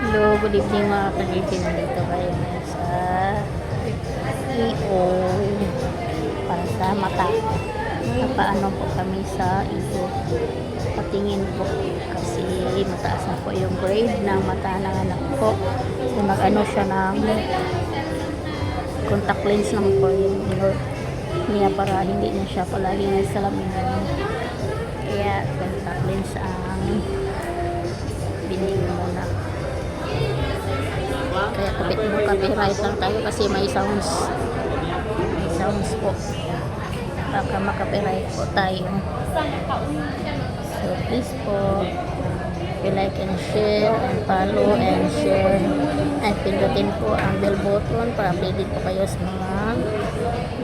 Hello, good evening mga ka-GG. Nandito kayo ngayon sa EO para sa mata. Napaano po kami sa EO. Patingin po kasi mataas na po yung grade ng mata ng anak ko. So nag-ano siya ng contact lens lang po yung niya para hindi na siya palagi ng salamin. Kaya contact lens ang binili muna. Kaya kapit mo copyright lang tayo kasi may sounds po baka makapiright po tayo. So please po like and share and follow and share and pindutin po ang bell button para updated po kayo sa mga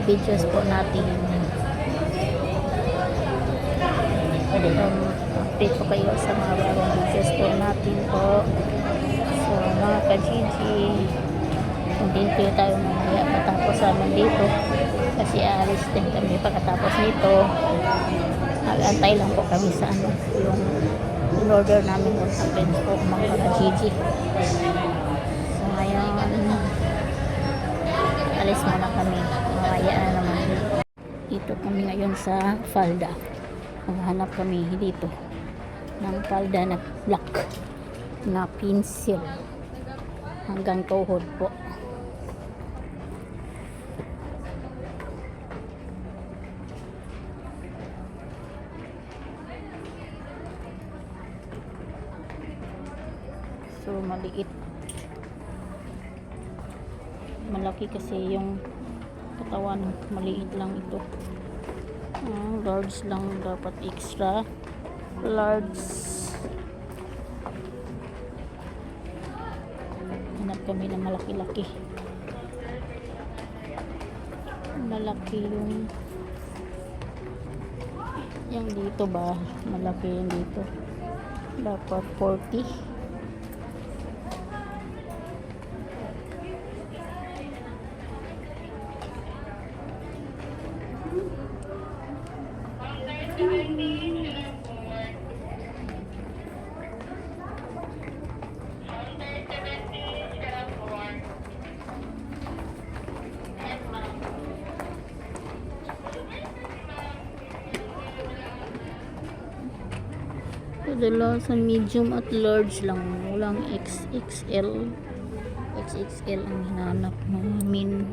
videos po natin. Update po kayo sa mga bagong videos po natin po. So mga ka-GG, hindi tayo mamaya matapos namin dito kasi aalis din kami pagkatapos nito. Mag-antay lang po kami sa ano yung in-order namin kung sa friends po mga ka-GG. So ngayon alis muna kami, mamaya na naman. Dito kami ngayon sa Falda. Maghanap kami dito ng palda na black na pencil hanggang tuhod po. So maliit, malaki kasi yung katawan, maliit lang ito. Large lang dapat, extra large. Hanap kami ng malaki-laki. Malaki yung dito ba? Malaki yung dito. Dapat 40. Dala sa medium at large lang, walang XXL. XXL ang hinanap namin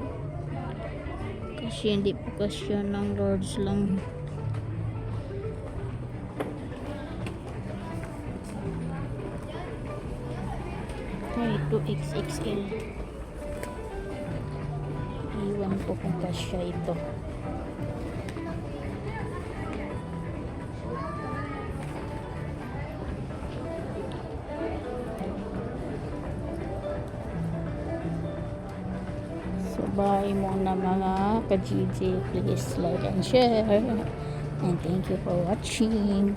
kasi hindi po kasi ng large lang. Ito XXL, iwan po kung kasya ito. So bye muna mga ka-GG, please like and share and thank you for watching.